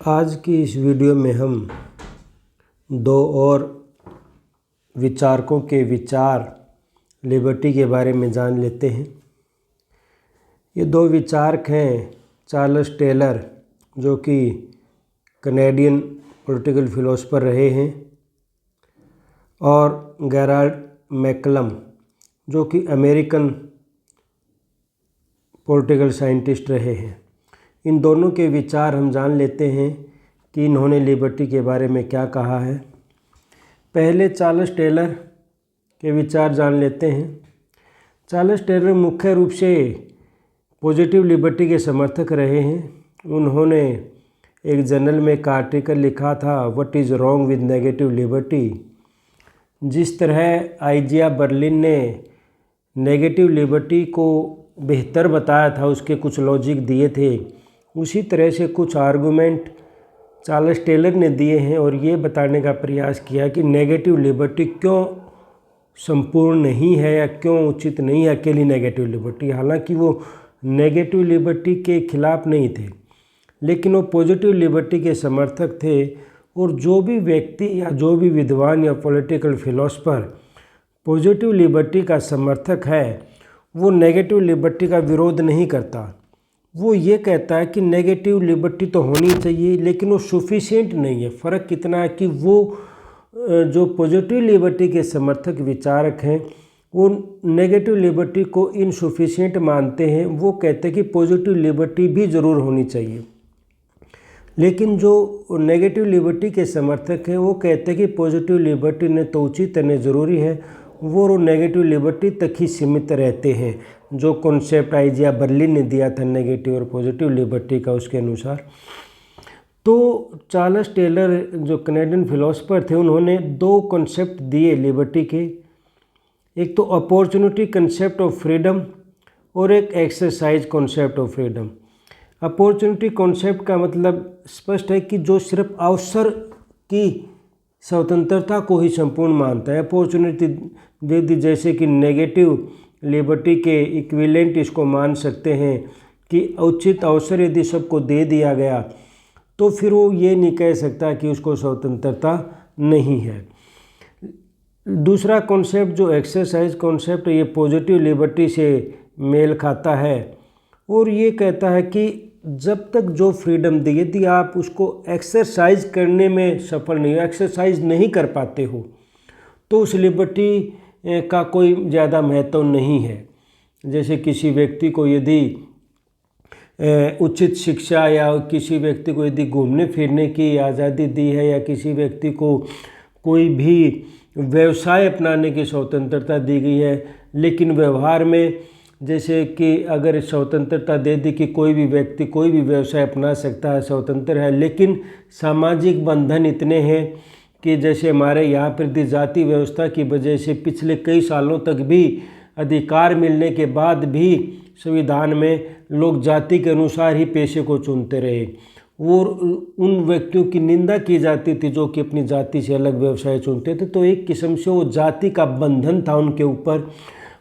आज की इस वीडियो में हम दो और विचारकों के विचार लिबर्टी के बारे में जान लेते हैं। ये दो विचारक हैं चार्ल्स टेलर, जो कि कनेडियन पॉलिटिकल फिलोसोफर रहे हैं, और गेराल्ड मैकलम, जो कि अमेरिकन पॉलिटिकल साइंटिस्ट रहे हैं। इन दोनों के विचार हम जान लेते हैं कि इन्होंने लिबर्टी के बारे में क्या कहा है। पहले चार्ल्स टेलर के विचार जान लेते हैं। चार्ल्स टेलर मुख्य रूप से पॉजिटिव लिबर्टी के समर्थक रहे हैं। उन्होंने एक जर्नल में एक आर्टिकल लिखा था, what is wrong with negative liberty. जिस तरह आइजिया बर्लिन ने नेगेटिव लिबर्टी को बेहतर बताया था, उसके कुछ लॉजिक दिए थे, उसी तरह से कुछ आर्गूमेंट चार्ल्स टेलर ने दिए हैं और ये बताने का प्रयास किया कि नेगेटिव लिबर्टी क्यों संपूर्ण नहीं है या क्यों उचित नहीं है अकेली नेगेटिव लिबर्टी। हालांकि वो नेगेटिव लिबर्टी के खिलाफ नहीं थे, लेकिन वो पॉजिटिव लिबर्टी के समर्थक थे। और जो भी व्यक्ति या जो भी विद्वान या पॉलिटिकल फिलोसफर पॉजिटिव लिबर्टी का समर्थक है, वो नेगेटिव लिबर्टी का विरोध नहीं करता। वो ये कहता है कि नेगेटिव लिबर्टी तो होनी चाहिए, लेकिन वो सफिशिएंट नहीं है। फ़र्क कितना है कि वो जो पॉजिटिव लिबर्टी के समर्थक विचारक हैं, वो नेगेटिव लिबर्टी को इनसफिशिएंट मानते हैं। वो कहते हैं कि पॉजिटिव लिबर्टी भी ज़रूर होनी चाहिए। लेकिन जो नेगेटिव लिबर्टी के समर्थक हैं, वो कहते हैं कि पॉजिटिव लिबर्टी ने तो उचित रहना ज़रूरी है, वो नेगेटिव लिबर्टी तक ही सीमित रहते हैं। जो कॉन्सेप्ट आइजिया बर्लिन ने दिया था नेगेटिव और पॉजिटिव लिबर्टी का, उसके अनुसार। तो चार्ल्स टेलर जो कनेडियन फिलोसोफर थे, उन्होंने दो कॉन्सेप्ट दिए लिबर्टी के। एक तो अपॉर्चुनिटी कॉन्सेप्ट ऑफ फ्रीडम और एक exercise concept of freedom. Opportunity concept का मतलब स्पष्ट है कि जो सिर्फ अवसर की स्वतंत्रता को ही संपूर्ण मानता है। अपॉर्चुनिटी दे दी, जैसे कि नेगेटिव लिबर्टी के इक्विवेलेंट इसको मान सकते हैं कि उचित अवसर यदि सबको दे दिया गया तो फिर वो ये नहीं कह सकता कि उसको स्वतंत्रता नहीं है। दूसरा कॉन्सेप्ट जो एक्सरसाइज कॉन्सेप्ट है, ये पॉजिटिव लिबर्टी से मेल खाता है और ये कहता है कि जब तक जो फ्रीडम दी, यदि आप उसको एक्सरसाइज करने में सफल नहीं हो, एक्सरसाइज नहीं कर पाते हो, तो उस लिबर्टी का कोई ज़्यादा महत्व नहीं है। जैसे किसी व्यक्ति को यदि उचित शिक्षा या किसी व्यक्ति को यदि घूमने फिरने की आज़ादी दी है या किसी व्यक्ति को कोई भी व्यवसाय अपनाने की स्वतंत्रता दी गई है, लेकिन व्यवहार में जैसे कि अगर स्वतंत्रता दे दी कि कोई भी व्यक्ति कोई भी व्यवसाय अपना सकता है, स्वतंत्र है, लेकिन सामाजिक बंधन इतने हैं कि जैसे हमारे यहाँ पर जाति व्यवस्था की वजह से पिछले कई सालों तक भी अधिकार मिलने के बाद भी संविधान में लोग जाति के अनुसार ही पेशे को चुनते रहे और उन व्यक्तियों की निंदा की जाती थी जो कि अपनी जाति से अलग व्यवसाय चुनते थे। तो एक किस्म से वो जाति का बंधन था उनके ऊपर।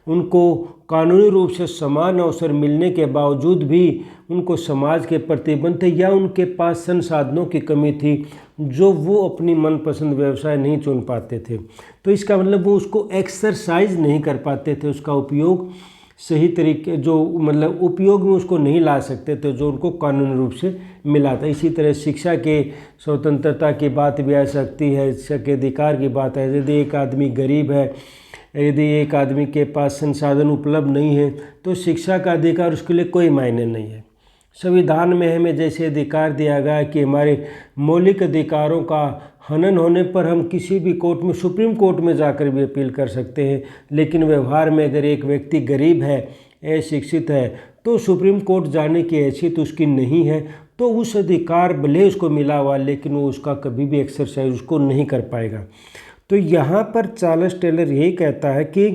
उनको कानूनी रूप से समान अवसर मिलने के बावजूद भी उनको समाज के प्रतिबंध थे या उनके पास संसाधनों की कमी थी जो वो अपनी मनपसंद व्यवसाय नहीं चुन पाते थे। तो इसका मतलब वो उसको एक्सरसाइज नहीं कर पाते थे, उसका उपयोग सही तरीके जो मतलब उपयोग में उसको नहीं ला सकते थे जो उनको कानूनी रूप से मिला था। इसी तरह शिक्षा के स्वतंत्रता की बात भी आ सकती है, शिक्षा के अधिकार की बात है। यदि एक आदमी गरीब है, यदि एक आदमी के पास संसाधन उपलब्ध नहीं है, तो शिक्षा का अधिकार उसके लिए कोई मायने नहीं है। संविधान में हमें जैसे अधिकार दिया गया कि हमारे मौलिक अधिकारों का हनन होने पर हम किसी भी कोर्ट में, सुप्रीम कोर्ट में जाकर भी अपील कर सकते हैं, लेकिन व्यवहार में अगर एक व्यक्ति गरीब है, अशिक्षित है, तो सुप्रीम कोर्ट जाने की हैसियत उसकी नहीं है, तो उस अधिकार भले उसको मिला हुआ, लेकिन वो उसका कभी भी एक्सरसाइज उसको नहीं कर पाएगा। तो यहाँ पर चार्ल्स टेलर यही कहता है कि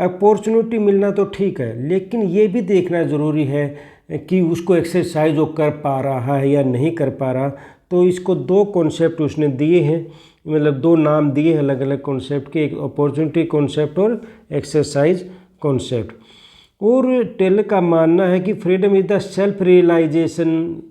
अपॉर्चुनिटी मिलना तो ठीक है, लेकिन ये भी देखना ज़रूरी है कि उसको एक्सरसाइज वो कर पा रहा है या नहीं कर पा रहा। तो इसको दो कॉन्सेप्ट उसने दिए हैं, मतलब दो नाम दिए हैं अलग अलग कॉन्सेप्ट के, एक अपॉर्चुनिटी कॉन्सेप्ट और एक्सरसाइज कॉन्सेप्ट। और टेलर का मानना है कि freedom is the self realization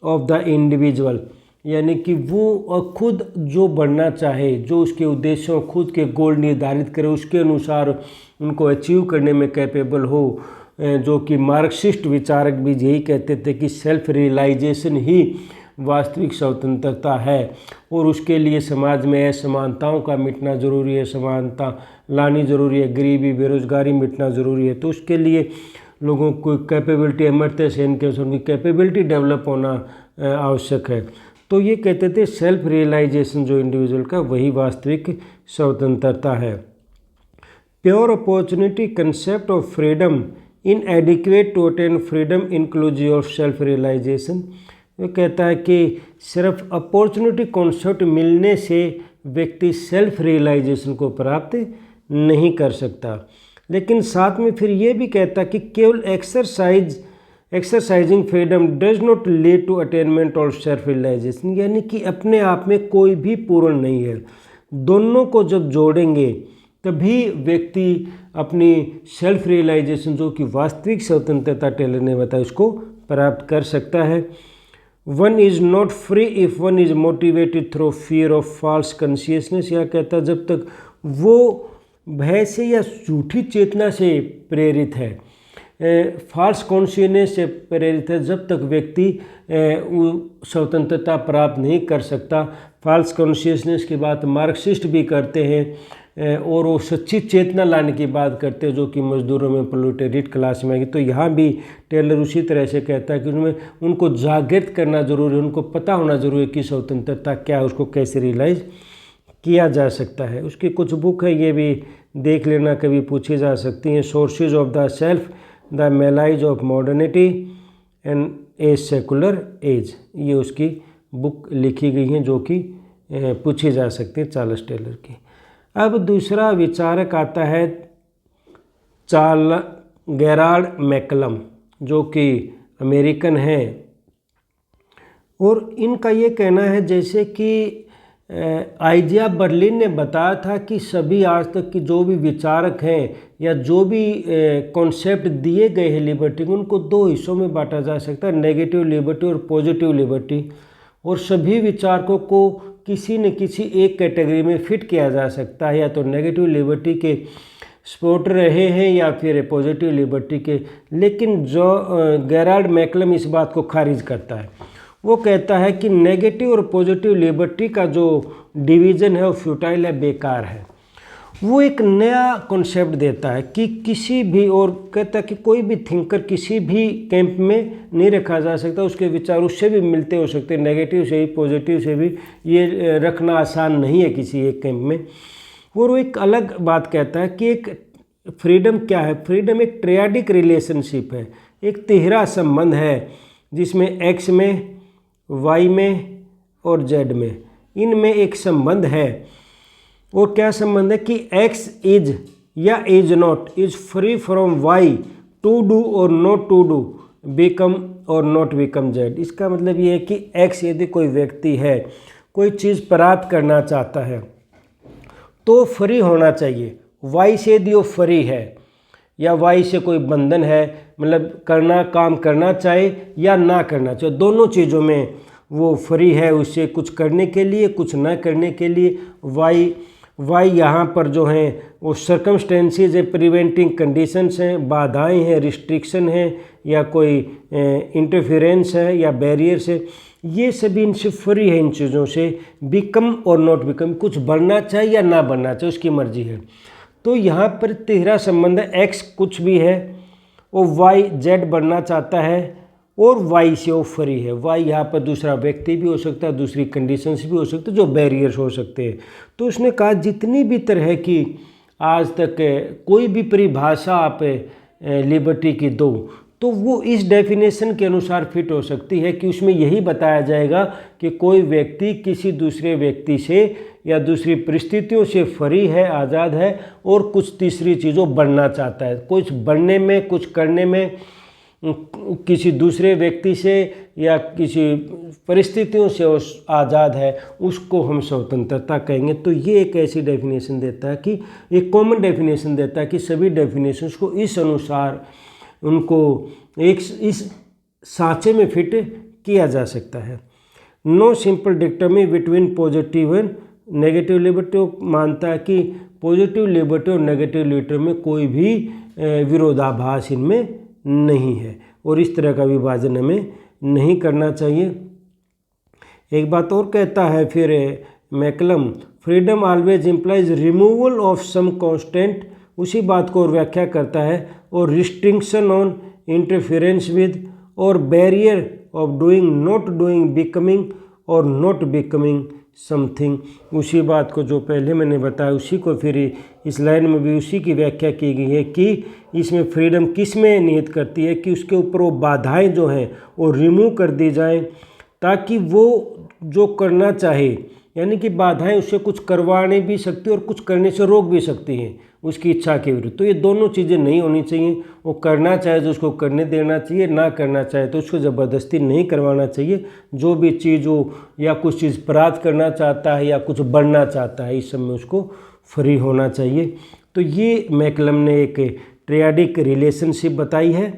of the individual, यानी कि वो खुद जो बनना चाहे, जो उसके उद्देश्यों, खुद के गोल निर्धारित करे, उसके अनुसार उनको अचीव करने में कैपेबल हो। जो कि मार्क्सिस्ट विचारक भी यही कहते थे कि सेल्फ रियलाइजेशन ही वास्तविक स्वतंत्रता है और उसके लिए समाज में असमानताओं का मिटना ज़रूरी है, समानता लानी ज़रूरी है, गरीबी बेरोजगारी मिटना ज़रूरी है। तो उसके लिए लोगों को कैपेबिलिटी, अमर्त्य सेन के अनुसार कैपेबिलिटी डेवलप होना आवश्यक है। तो ये कहते थे सेल्फ रियलाइजेशन जो इंडिविजुअल का, वही वास्तविक स्वतंत्रता है। Pure opportunity concept of freedom inadequate to attain freedom inclusive of self realization. वो कहता है कि सिर्फ अपॉर्चुनिटी कॉन्सेप्ट मिलने से व्यक्ति सेल्फ रियलाइजेशन को प्राप्त नहीं कर सकता, लेकिन साथ में फिर ये भी कहता है कि केवल exercising freedom does not lead to attainment of self realization, यानी कि अपने आप में कोई भी पूर्ण नहीं है। दोनों को जब जोड़ेंगे तभी व्यक्ति अपनी सेल्फ रियलाइजेशन, जो कि वास्तविक स्वतंत्रता टेलर ने बताया, उसको प्राप्त कर सकता है। One is not free if one is motivated through fear of false consciousness. यह कहता जब तक वो भय से या झूठी चेतना से प्रेरित है, फॉल्स कॉन्शियसनेस से प्रेरित है, जब तक व्यक्ति स्वतंत्रता प्राप्त नहीं कर सकता। फॉल्स कॉन्शियसनेस की बात मार्क्सिस्ट भी करते हैं और वो सच्ची चेतना लाने की बात करते हैं, जो कि मजदूरों में प्रोलेटारिएट क्लास में आएगी। तो यहाँ भी टेलर उसी तरह से कहता है कि उनमें उनको जागृत करना जरूरी है, उनको पता होना जरूरी है कि स्वतंत्रता क्या है, उसको कैसे रियलाइज किया जा सकता है। उसकी कुछ बुक है, ये भी देख लेना, कभी पूछी जा सकती हैं। Sources of the self, the malaise of modernity and a secular age, ये उसकी बुक लिखी गई हैं जो कि पूछी जा सकती है चार्ल्स टेलर की। अब दूसरा विचारक आता है गेरार्ड मैकलम, जो कि अमेरिकन है, और इनका ये कहना है जैसे कि आइजिया बर्लिन ने बताया था कि सभी आज तक की जो भी विचारक हैं या जो भी कॉन्सेप्ट दिए गए हैं लिबर्टी, उनको दो हिस्सों में बांटा जा सकता है, नेगेटिव लिबर्टी और पॉजिटिव लिबर्टी। और सभी विचारकों को किसी न किसी एक कैटेगरी में फिट किया जा सकता है, या तो नेगेटिव लिबर्टी के सपोर्टर रहे हैं या फिर पॉजिटिव लिबर्टी के। लेकिन जो गेरार्ड मैकलम इस बात को खारिज करता है, वो कहता है कि नेगेटिव और पॉजिटिव लिबर्टी का जो डिवीज़न है वो फ्यूटाइल है, बेकार है। वो एक नया कॉन्सेप्ट देता है कि किसी भी, और कहता है कि कोई भी थिंकर किसी भी कैंप में नहीं रखा जा सकता, उसके विचार उससे भी मिलते हो सकते हैं, नेगेटिव से भी पॉजिटिव से भी, ये रखना आसान नहीं है किसी एक कैंप में। और वो एक अलग बात कहता है कि एक फ्रीडम क्या है, फ्रीडम एक ट्रियाडिक रिलेशनशिप है, एक तिहरा संबंध है जिसमें एक्स में, वाई में और जेड में, इनमें एक संबंध है। और क्या संबंध है कि एक्स इज या is not is free from Y to do और नॉट टू डू, बिकम और नॉट बिकम जेड। इसका मतलब ये है कि एक्स यदि कोई व्यक्ति है, कोई चीज़ प्राप्त करना चाहता है तो फ्री होना चाहिए। वाई से यदि वो फ्री है या वाई से कोई बंधन है, मतलब काम करना चाहे या ना करना चाहे, दोनों चीज़ों में वो फ्री है, उससे कुछ करने के लिए कुछ ना करने के लिए। वाई यहाँ पर जो हैं वो सर्कमस्टेंसेस है, प्रिवेंटिंग कंडीशंस हैं, बाधाएं हैं, रिस्ट्रिक्शन है, या कोई इंटरफेरेंस है या बैरियर्स है, ये सभी इनसे फ्री है, इन चीज़ों से। बिकम और नॉट बिकम, कुछ बनना चाहे या ना बनना चाहे, उसकी मर्जी है। तो यहाँ पर तिहरा संबंध है, एक्स कुछ भी है और वाई जेड बनना चाहता है, और वाई से वो फ्री है। वाई यहाँ पर दूसरा व्यक्ति भी हो सकता है, दूसरी कंडीशंस भी हो सकती है, जो बैरियर्स हो सकते हैं। तो उसने कहा जितनी भी तरह की आज तक कोई भी परिभाषा आप लिबर्टी की दो, तो वो इस डेफिनेशन के अनुसार फिट हो सकती है कि उसमें यही बताया जाएगा कि कोई व्यक्ति किसी दूसरे व्यक्ति से या दूसरी परिस्थितियों से फ्री है, आज़ाद है, और कुछ तीसरी चीज़ों बनना चाहता है, कुछ बनने में, कुछ करने में, किसी दूसरे व्यक्ति से या किसी परिस्थितियों से आज़ाद है, उसको हम स्वतंत्रता कहेंगे। तो ये एक ऐसी डेफिनेशन देता है कि एक कॉमन डेफिनेशन देता है कि सभी डेफिनेशंस को इस अनुसार उनको एक इस सांचे में फिट किया जा सकता है। No simple dichotomy between positive and negative liberty. वो मानता है कि पॉजिटिव लिबर्टी और नेगेटिव लिबर्टी में कोई भी विरोधाभास इनमें नहीं है और इस तरह का विभाजन हमें नहीं करना चाहिए। एक बात और कहता है फिर MacCallum, freedom always implies removal of some constant, उसी बात को और व्याख्या करता है, और रिस्ट्रिक्शन ऑन इंटरफेरेंस विद, और barrier of doing not doing becoming और नॉट बिकमिंग समथिंग। उसी बात को जो पहले मैंने बताया उसी को फिर इस लाइन में भी उसी की व्याख्या की गई है कि इसमें फ्रीडम किस में निहित करती है कि उसके ऊपर वो बाधाएं जो हैं वो रिमूव कर दी जाएं ताकि वो जो करना चाहे, यानी कि बाधाएं उससे कुछ करवाने भी सकती है और कुछ करने से रोक भी सकती हैं उसकी इच्छा के विरुद्ध। तो ये दोनों चीज़ें नहीं होनी चाहिए। वो करना चाहे तो उसको करने देना चाहिए, ना करना चाहे तो उसको ज़बरदस्ती नहीं करवाना चाहिए। जो भी चीज़ हो या कुछ चीज़ प्राप्त करना चाहता है या कुछ बनना चाहता है, इस सब में उसको फ्री होना चाहिए। तो ये मैकलम ने एक ट्रियाडिक रिलेशनशिप बताई है,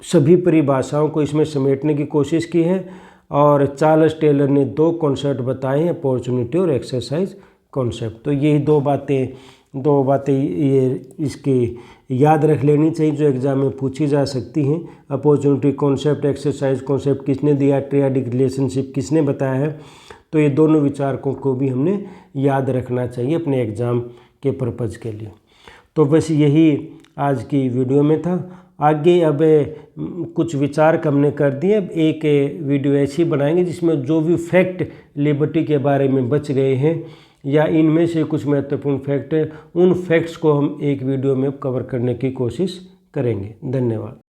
सभी परिभाषाओं को इसमें समेटने की कोशिश की है। और चार्ल्स टेलर ने 2 कॉन्सेप्ट बताए हैं, अपॉर्चुनिटी और एक्सरसाइज कॉन्सेप्ट। तो यही दो बातें ये इसकी याद रख लेनी चाहिए जो एग्जाम में पूछी जा सकती हैं। अपॉर्चुनिटी कॉन्सेप्ट, एक्सरसाइज कॉन्सेप्ट किसने दिया, ट्रियाडिक रिलेशनशिप किसने बताया है। तो ये दोनों विचारकों को भी हमने याद रखना चाहिए अपने एग्ज़ाम के पर्पज़ के लिए। तो बस यही आज की वीडियो में था। आगे अब कुछ विचार हमने कर दिए। अब एक वीडियो ऐसी बनाएंगे जिसमें जो भी फैक्ट लिबर्टी के बारे में बच गए हैं या इनमें से कुछ महत्वपूर्ण फैक्ट है, उन फैक्ट्स को हम एक वीडियो में कवर करने की कोशिश करेंगे। धन्यवाद।